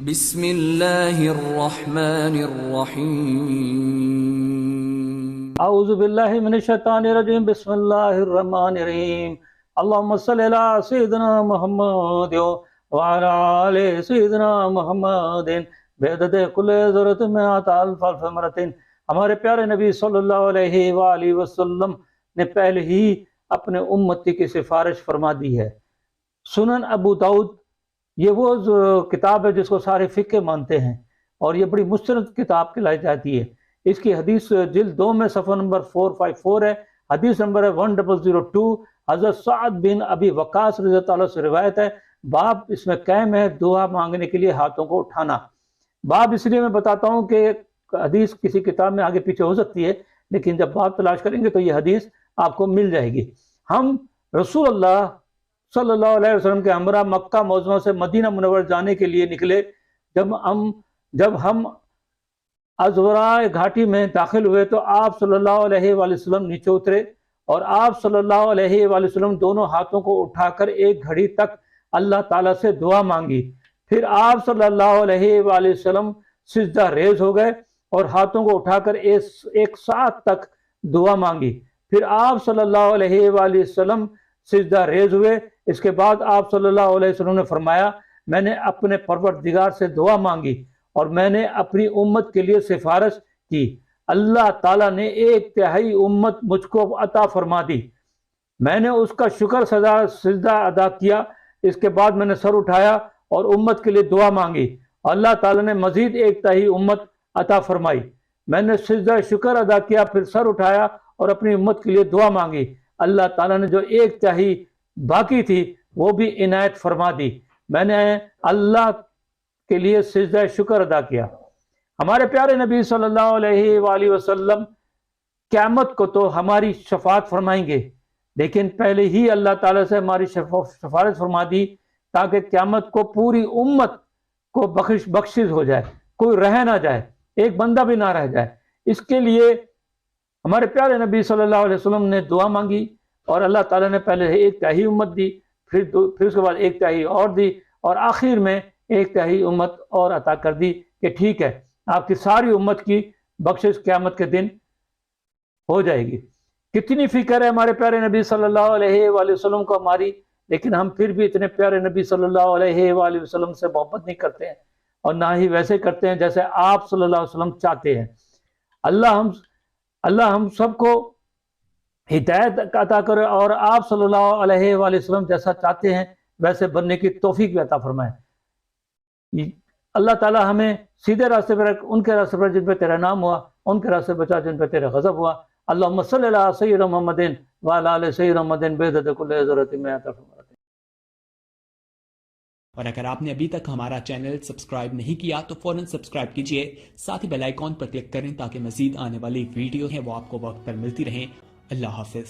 بسم اللہ الرحمن الرحیم اعوذ باللہ من الشیطان الرجیم بسم اللہ الرحمن الرحیم اللہم صلی علی سیدنا محمد وعلی آل سیدنا محمد بعدد کل ذرۃ مئات الف الف مرۃ۔ ہمارے پیارے نبی صلی اللہ علیہ وآلہ وسلم نے پہلے ہی اپنے امتی کی سفارش فرما دی ہے۔ سنن ابو داؤد یہ وہ کتاب ہے جس کو سارے فقہ مانتے ہیں، اور یہ بڑی مستند کتاب کہلائی جاتی ہے۔ اس کی حدیث جلد 2 میں صفحہ نمبر 454 ہے، حدیث نمبر ہے 1002۔ حضرت سعد بن ابی وقاص رضی اللہ عنہ سے روایت ہے۔ باب اس میں قائم ہے دعا مانگنے کے لیے ہاتھوں کو اٹھانا۔ باب اس لیے میں بتاتا ہوں کہ حدیث کسی کتاب میں آگے پیچھے ہو سکتی ہے، لیکن جب باب تلاش کریں گے تو یہ حدیث آپ کو مل جائے گی۔ ہم رسول اللہ صلی اللہ علیہ وسلم کے ہمراہ مکہ معظمہ سے مدینہ منور جانے کے لیے نکلے۔ جب ہم ازورائے گھاٹی میں داخل ہوئے تو آپ صلی اللہ علیہ وآلہ وسلم نیچے اترے، اور آپ صلی اللہ علیہ وآلہ وسلم دونوں ہاتھوں کو اٹھا کر ایک گھڑی تک اللہ تعالیٰ سے دعا مانگی۔ پھر آپ صلی اللہ علیہ وآلہ وسلم سجدہ ریز ہو گئے اور ہاتھوں کو اٹھا کر ایک ساعت تک دعا مانگی۔ پھر آپ صلی اللہ علیہ وآلہ وسلم سجدہ ریز ہوئے۔ اس کے بعد آپ صلی اللہ علیہ وسلم نے فرمایا، میں نے اپنے پروردگار سے دعا مانگی اور میں نے اپنی امت کے لیے سفارش کی۔ اللہ تعالیٰ نے 1/3 امت مجھ کو عطا فرما دی۔ میں نے اس کا شکر سجدہ ادا کیا۔ اس کے بعد میں نے سر اٹھایا اور امت کے لیے دعا مانگی۔ اللہ تعالیٰ نے مزید 1/3 امت عطا فرمائی۔ میں نے سجدہ شکر ادا کیا، پھر سر اٹھایا اور اپنی امت کے لیے دعا مانگی۔ اللہ تعالیٰ نے جو 1/3 باقی تھی وہ بھی عنایت فرما دی۔ میں نے اللہ کے لیے سجدہ شکر ادا کیا۔ ہمارے پیارے نبی صلی اللہ علیہ وآلہ وسلم قیامت کو تو ہماری شفاعت فرمائیں گے، لیکن پہلے ہی اللہ تعالیٰ سے ہماری سفارش فرما دی تاکہ قیامت کو پوری امت کو بخشش ہو جائے، کوئی رہ نہ جائے، ایک بندہ بھی نہ رہ جائے۔ اس کے لیے ہمارے پیارے نبی صلی اللہ علیہ وسلم نے دعا مانگی، اور اللہ تعالیٰ نے پہلے 1/3 امت دی، پھر اس کے بعد 1/3 اور دی، اور آخر میں 1/3 امت اور عطا کر دی کہ ٹھیک ہے آپ کی ساری امت کی بخشش قیامت کے دن ہو جائے گی۔ کتنی فکر ہے ہمارے پیارے نبی صلی اللہ علیہ وآلہ وسلم کو ہماری، لیکن ہم پھر بھی اتنے پیارے نبی صلی اللہ علیہ وآلہ وسلم سے محبت نہیں کرتے ہیں، اور نہ ہی ویسے کرتے ہیں جیسے آپ صلی اللہ علیہ وسلم چاہتے ہیں۔ اللہ ہم سب کو ہدایت عطا کرے اور آپ صلی اللہ علیہ وآلہ وسلم جیسا چاہتے ہیں ویسے بننے کی توفیق بھی عطا فرمائے۔ اللہ تعالی ہمیں سیدھے راستے پر رکھ، ان کے راستے پر جن پہ تیرا نام ہوا، ان کے راستے بچا جن پہ تیرا غضب ہوا۔ اللہم صلی علی سیدنا محمد وعلی آل سیدنا محمد بعدد کل ذرۃ مئات الف مرۃ۔ اور اگر آپ نے ابھی تک ہمارا چینل سبسکرائب نہیں کیا تو فوراً سبسکرائب کیجئے، ساتھ ہی بیل آئیکن پر کلک کریں تاکہ مزید آنے والی ویڈیو ہیں وہ آپ کو وقت پر ملتی رہیں۔ اللہ حافظ۔